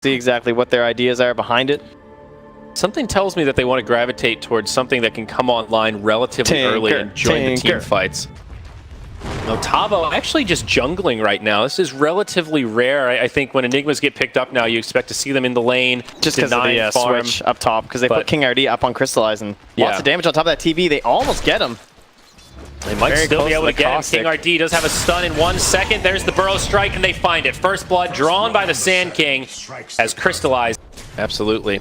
See exactly what their ideas are behind it. Something tells me that they want to gravitate towards something that can come online relatively early and join the team fights. No, Tavo actually just jungling right now. This is relatively rare. I think when Enigmas get picked up now, you expect to see them in the lane. Just because of the switch up top, because they put King RD up on Crystallize and lots of damage on top of that TV. They almost get him. They might still be able to get him. King RD does have a stun in 1 second. There's the Burrow Strike, and they find it. First blood drawn by the Sand King as Crystallized. Absolutely.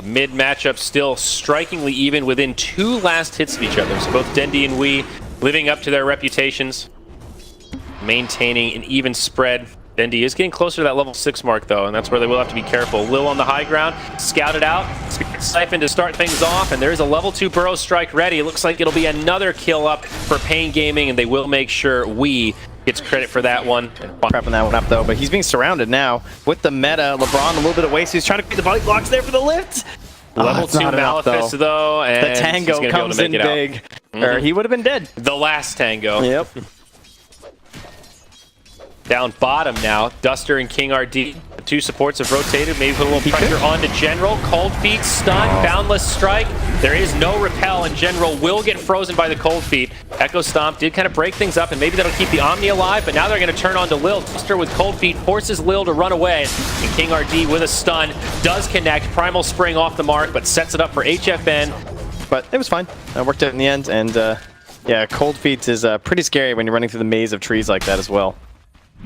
Mid matchup still strikingly even within 2 last hits of each other. So both Dendi and Wee living up to their reputations, maintaining an even spread. Dendi is getting closer to that level 6 mark though, and that's where they will have to be careful. Lil on the high ground, scouted out, Spirit Siphon to start things off, and there is a level 2 Burrow Strike ready. It looks like it'll be another kill up for paiN Gaming, and they will make sure Wee gets credit for that one. Prepping that one up though, but he's being surrounded now with the meta. LeBron a little bit away, so he's trying to get the body blocks there for the lift. Level 2 Malefice though, and the Tango comes in big. Or he would have been dead. The last Tango. Yep. Down bottom now, Duster and King RD. The 2 supports have rotated, maybe put a little pressure onto General. Cold Feet, stun, Boundless Strike. There is no repel, and General will get frozen by the Cold Feet. Echo Stomp did kind of break things up, and maybe that'll keep the Omni alive, but now they're going to turn on to Lil. Duster with Cold Feet forces Lil to run away, and King RD with a stun does connect. Primal Spring off the mark, but sets it up for HFN. But it was fine. It worked out in the end, and yeah, Cold Feet is pretty scary when you're running through the maze of trees like that as well.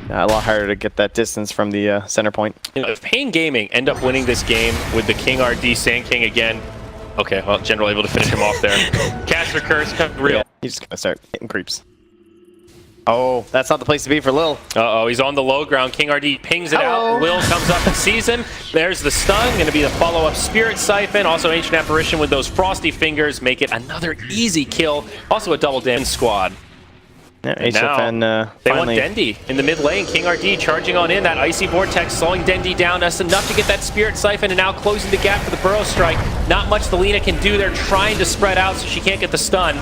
A lot harder to get that distance from the center point. You know, if paiN Gaming end up winning this game with the King RD Sand King again, okay, well, General able to finish him off there. Caster Curse, real. Yeah, he's just gonna start hitting creeps. Oh, that's not the place to be for Lil. Uh-oh, he's on the low ground. King RD pings it out. Lil comes up and sees him. There's the stun. Going to be the follow-up Spirit Siphon. Also Ancient Apparition with those Frosty Fingers. Make it another easy kill. Also a double damage squad. Yeah, HFN, they want Dendi in the mid lane. King RD charging on in. That Icy Vortex slowing Dendi down. That's enough to get that Spirit Siphon, and now closing the gap for the Burrow Strike. Not much the Lina can do. They're trying to spread out so she can't get the stun.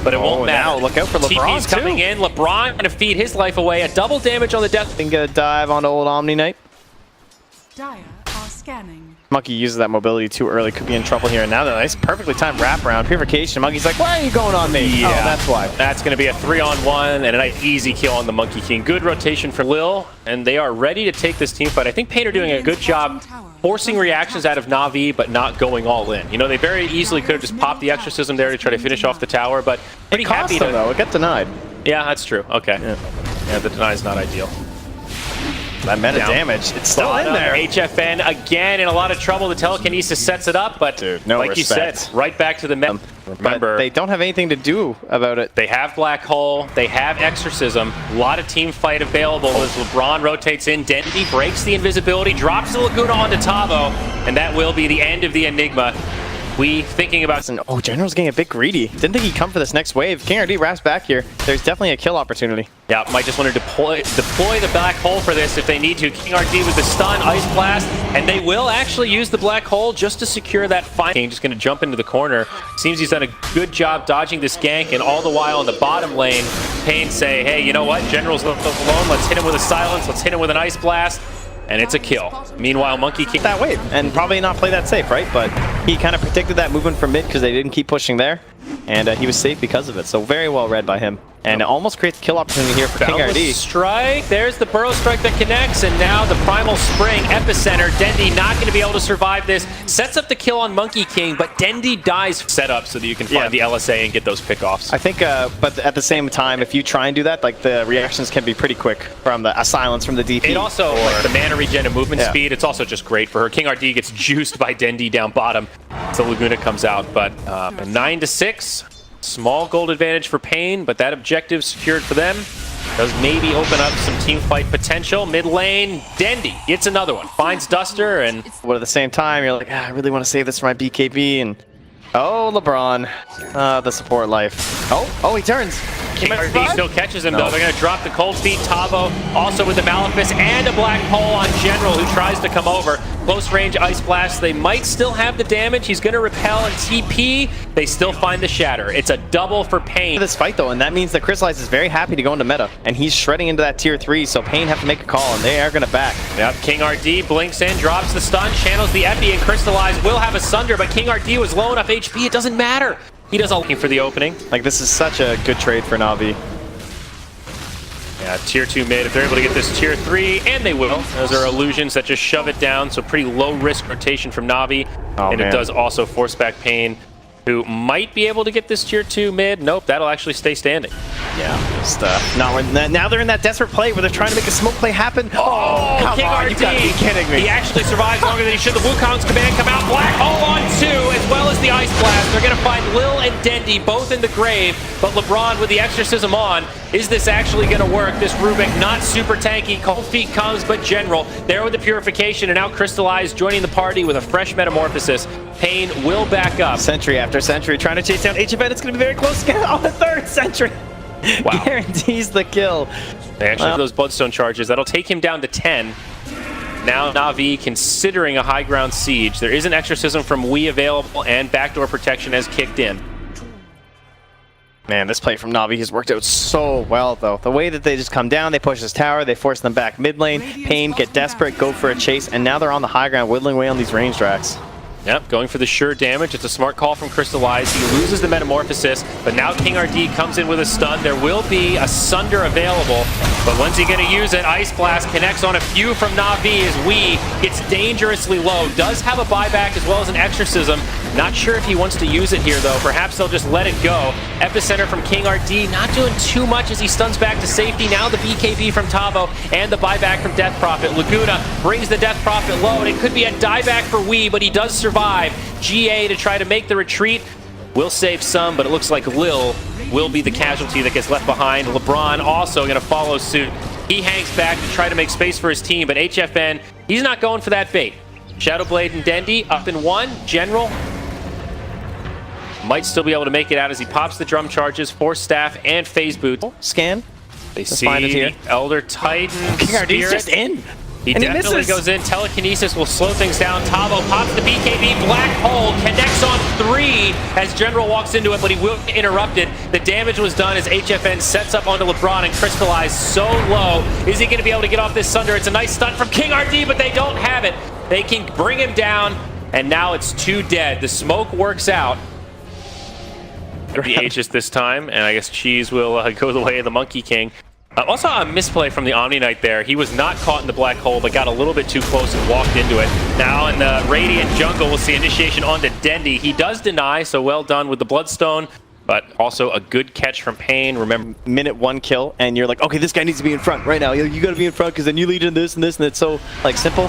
But it won't matter. Now look out for LeBron TP's coming in. LeBron going to feed his life away. A double damage on the death. Then get a dive onto old Omni Knight. Dire are scanning. Monkey uses that mobility too early, could be in trouble here. And now the nice, perfectly timed wraparound. Purification. Monkey's like, why are you going on me? Yeah, oh, that's why. That's going to be a 3-on-1 and a nice easy kill on the Monkey King. Good rotation for Lil, and they are ready to take this team fight. I think paiN are doing a good job forcing reactions out of Navi, but not going all in. You know, they very easily could have just popped the Exorcism there to try to finish off the tower, but pretty happy to... though. It got denied. Yeah, that's true. Okay. Yeah, the deny is not ideal. That meta damage, it's still in there. HFN again in a lot of trouble. The telekinesis sets it up, but like you said, right back to the meta. Remember, they don't have anything to do about it. They have Black Hole, they have Exorcism, a lot of team fight available as LeBron rotates in. Dendi breaks the invisibility, drops the Laguna onto Tavo, and that will be the end of the Enigma. We thinking about... Oh, General's getting a bit greedy. Didn't think he'd come for this next wave. King RD wraps back here. There's definitely a kill opportunity. Yeah, might just want to deploy the Black Hole for this if they need to. King RD with the stun, Ice Blast, and they will actually use the Black Hole just to secure that fight. King just going to jump into the corner. Seems he's done a good job dodging this gank, and all the while in the bottom lane, paiN say, hey, you know what? General's left alone. Let's hit him with a Silence. Let's hit him with an Ice Blast. And it's a kill. Meanwhile, Monkey King that wave and probably not play that safe, right? But he kind of predicted that movement from mid because they didn't keep pushing there, and he was safe because of it. So very well read by him, and it almost creates a kill opportunity here for King RD. Strike. There's the Burrow Strike that connects, and now the Primal Spring Epicenter. Dendi not going to be able to survive this. Sets up the kill on Monkey King, but Dendi dies set up so that you can find the LSA and get those pickoffs. I think, but at the same time, if you try and do that, like the reactions can be pretty quick from a silence from the DP. It also, like the mana regen and movement speed, it's also just great for her. King RD gets juiced by Dendi down bottom, so Laguna comes out, but 9-6. Small gold advantage for paiN, but that objective secured for them. Does maybe open up some team fight potential. Mid lane, Dendi gets another one. Finds Duster, and... But at the same time, you're like, I really want to save this for my BKB, and... Oh, LeBron. The support life. Oh, he turns. He might KRD survive? still catches him, though. They're going to drop the cold feet. Tavo also with the Malefice and a black hole on General, who tries to come over. Close range Ice Blast. They might still have the damage. He's going to repel and TP. They still find the Shatter. It's a double for paiN. This fight, though, and that means that Crystallize is very happy to go into meta, and he's shredding into that tier 3, so paiN have to make a call, and they are going to back. Yep, King RD blinks in, drops the stun, channels the Epi, and Crystallize will have a Sunder, but King RD was low enough HP, it doesn't matter. He does all looking for the opening. Like, this is such a good trade for Navi. Yeah, tier 2 mid, if they're able to get this tier 3, and they will. Those are illusions that just shove it down, so pretty low risk rotation from Navi. And it does also force back paiN, who might be able to get this tier 2 mid. Nope, that'll actually stay standing. Yeah, just, now they're in that desperate play where they're trying to make a smoke play happen. Oh, come King on, RD. you gotta be kidding me. He actually survives longer than he should. The Wukong's command come out. Black hole on 2, as well as the Ice Blast. They're going to find Lil and Dendi both in the grave, but LeBron with the Exorcism on. Is this actually going to work? This Rubik not super tanky. Cold Feet comes, but General there with the Purification, and now Crystallize joining the party with a fresh Metamorphosis. paiN will back up. Sentry after Sentry trying to chase down HFN. It's going to be very close on the third Sentry. Wow. Guarantees the kill. They actually have those Bloodstone charges. That'll take him down to 10. Now Navi considering a high ground siege. There is an Exorcism from Wii available, and backdoor protection has kicked in. Man, this play from Navi has worked out so well, though. The way that they just come down, they push this tower, they force them back mid lane, paiN get desperate, go for a chase, and now they're on the high ground, whittling away on these range racks. Yep, going for the sure damage. It's a smart call from Crystallize. He loses the Metamorphosis, but now King RD comes in with a stun. There will be a Sunder available, but when's he going to use it? Ice Blast connects on a few from Navi as Wii gets dangerously low. Does have a buyback as well as an Exorcism. Not sure if he wants to use it here, though. Perhaps they'll just let it go. Epicenter from King RD, not doing too much as he stuns back to safety. Now the BKB from Tavo and the buyback from Death Prophet. Laguna brings the Death Prophet low, and it could be a dieback for Wii, but he does survive. GA to try to make the retreat. Will save some, but it looks like Lil will be the casualty that gets left behind. LeBron also going to follow suit. He hangs back to try to make space for his team, but HFN, he's not going for that bait. Shadowblade and Dendi up in 1. General might still be able to make it out as he pops the drum charges, Force Staff, and Phase Boot. Scan. They see it here. Elder Titan. King RD's just in. He definitely goes in. Telekinesis will slow things down. Tavo pops the BKB. Black hole connects on 3 as General walks into it, but he will get interrupted. The damage was done as HFN sets up onto LeBron and Crystallize so low. Is he going to be able to get off this Sunder? It's a nice stun from King RD, but they don't have it. They can bring him down, and now it's 2 dead. The smoke works out. The Aegis this time, and I guess Cheese will go the way of the Monkey King. Also a misplay from the Omni Knight there. He was not caught in the black hole, but got a little bit too close and walked into it. Now in the Radiant Jungle, we'll see initiation onto Dendi. He does deny, so well done with the Bloodstone, but also a good catch from paiN. Remember, minute 1 kill, and you're like, okay, this guy needs to be in front right now. You got to be in front because then you lead in this and this, and it's so like simple.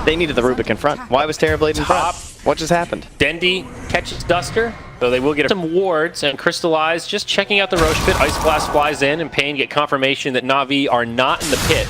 They needed the Rubik in front. Why was Terrorblade in front? What just happened? Dendi catches Duster, so they will get some wards, and Crystallize just checking out the Roche pit. Ice Blast flies in, and paiN get confirmation that Navi are not in the pit.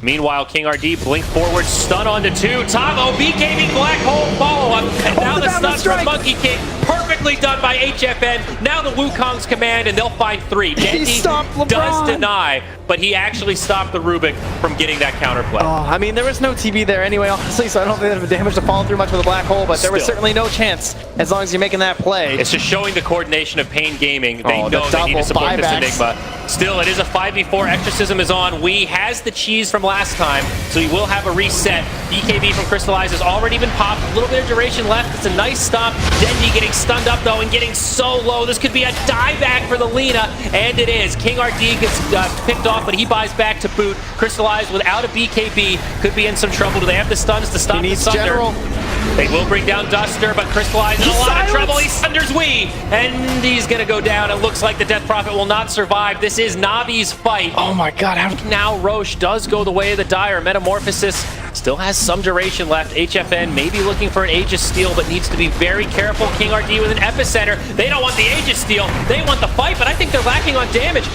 Meanwhile, King RD blink forward, stun onto 2. Tavo BKB black hole follow-up, and now the stun from Monkey King. Perfectly done by HFN. Now the Wukong's command, and they'll find 3. Dendi does deny, but he actually stopped the Rubik from getting that counterplay. Oh, I mean, there was no TB there anyway, honestly, so I don't think that the damage to fall through much with a black hole, but there was certainly no chance as long as you're making that play. It's just showing the coordination of paiN Gaming. They know they need to support this Enigma. Still, it is a 5v4. Exorcism is on. Wii has the cheese from last time, so he will have a reset. BKB from Crystallize has already been popped. A little bit of duration left. It's a nice stop. Dendi getting stunned up, though, and getting so low. This could be a dieback for the Lina, and it is. King RD gets picked off, but he buys back to boot. Crystallize without a BKB could be in some trouble. Do they have the stuns to stop the Sunder? General. They will bring down Duster, but Crystallize in a lot of trouble. He Sunders Wii, and he's going to go down. It looks like the Death Prophet will not survive. This is Navi's fight. Oh my god. Now Roche does go the way of the Dire. Metamorphosis still has some duration left. HFN may be looking for an Aegis steal, but needs to be very careful. King RD with an Epicenter. They don't want the Aegis steal. They want the fight, but I think they're lacking on damage.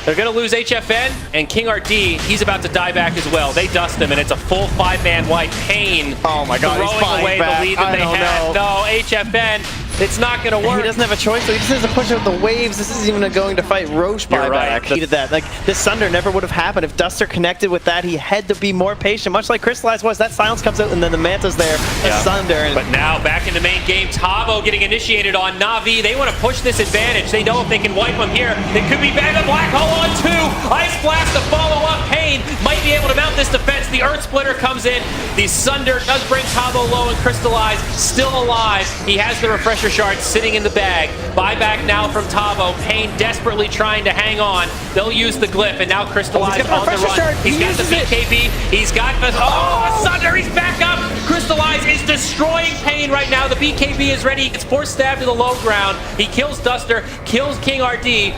They're going to lose HFN, and King RD, he's about to die back as well. They dust him, and it's a full 5-man wipe. paiN oh my god, throwing away the lead that they had. No, HFN It's not going to work. He doesn't have a choice, so he just has to push out the waves. This isn't even going to fight Roche buyback. Right. He did that. Like, this Sunder never would have happened if Duster connected with that. He had to be more patient, much like Crystallized was. That silence comes out, and then the Manta's there. Yeah. Sunder. And but now, back in the main game, Tavo getting initiated on Navi. They want to push this advantage. They know if they can wipe him here, it could be bad. The Black Hole on 2. Ice Blast to follow up. paiN might be able to mount this defense. The Earth Splitter comes in. The Sunder does bring Tavo low and Crystallized still alive. He has the Refresher Shard sitting in the bag. Buyback now from Tavo. paiN desperately trying to hang on. They'll use the Glyph, and now Crystallized on the run. Shard. He's got the BKB. He's got the... Oh, Sunder, he's back up. Crystallized is destroying paiN right now. The BKB is ready. He gets force stabbed to the low ground. He kills Duster, kills King RD.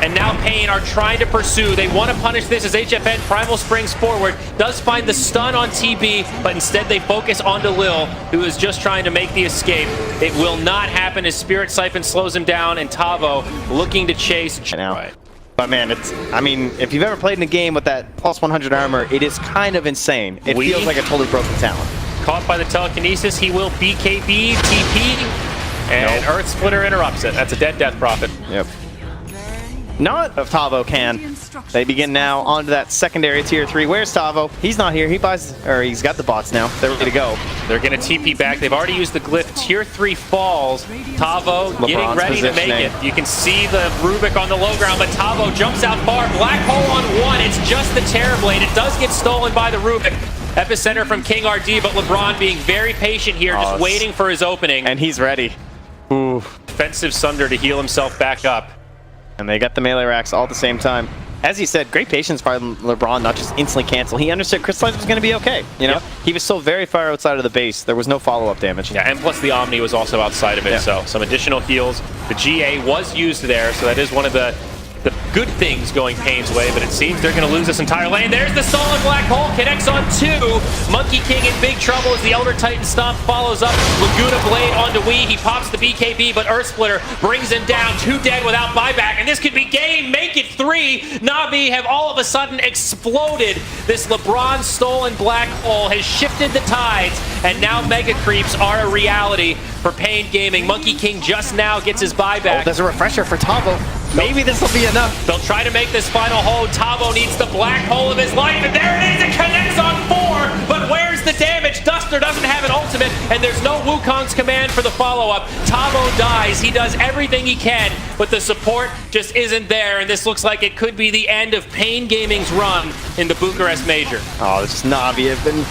And now paiN are trying to pursue. They want to punish this as HFN Primal springs forward. Does find the stun on TB, but instead they focus onto Lil, who is just trying to make the escape. It will not happen as Spirit Siphon slows him down, and Tavo looking to chase. Now. Right. But man, I mean, if you've ever played in a game with that plus 100 armor, it is kind of insane. It feels like a totally broken talent. Caught by the telekinesis, he will BKB, TP, and Earth Splitter interrupts it. That's a death prophet. Yep. Not if Tavo can. They begin now onto that secondary tier 3. Where's Tavo? He's not here. He buys, or he's got the bots now. They're ready to go. They're going to TP back. They've already used the Glyph. Tier 3 falls. Tavo getting ready to make it. You can see the Rubik on the low ground, but Tavo jumps out far. Black Hole on 1. It's just the Terrorblade. It does get stolen by the Rubik. Epicenter from King RD, but LeBron being very patient here, just waiting for his opening. And he's ready. Ooh. Defensive Sunder to heal himself back up. And they got the melee racks all at the same time. As he said, great patience by LeBron, not just instantly cancel. He understood Crystallized was going to be okay. You know, he was still very far outside of the base. There was no follow-up damage. Yeah, and plus the Omni was also outside of it, so some additional heals. The GA was used there, so that is one of the good things going paiN's way, but it seems they're going to lose this entire lane. There's the solid Black Hole, connects on 2. Monkey King in big trouble as the Elder Titan Stomp follows up. Laguna Blade onto Wii. He pops the BKB, but Earth Splitter brings him down. 2 dead without buyback, and this could be game. Make it 3. Navi have all of a sudden exploded. This LeBron stolen Black Hole has shifted the tides, and now Mega Creeps are a reality for paiN Gaming. Monkey King just now gets his buyback. Oh, there's a refresher for Tavo. Maybe this will be enough. They'll try to make this final hold. Tavo needs the black hole of his life, and there it is. It connects on 4, but where's the damage? Duster doesn't have an ultimate, and there's no Wukong's command for the follow-up. Tavo dies. He does everything he can, but the support just isn't there, and this looks like it could be the end of paiN Gaming's run in the Bucharest Major. Oh, this Navi have been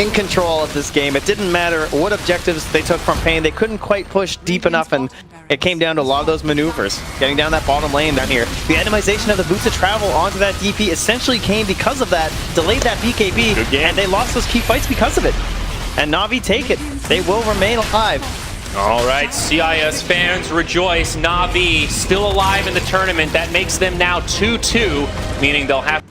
in control of this game. It didn't matter what objectives they took from paiN. They couldn't quite push deep enough, and it came down to a lot of those maneuvers. Getting down that bottom lane down here. The itemization of the boots of travel onto that DP essentially came because of that. Delayed that BKB, and they lost those key fights because of it. And Navi take it. They will remain alive. All right, CIS fans rejoice. Navi still alive in the tournament. That makes them now 2-2, meaning they'll have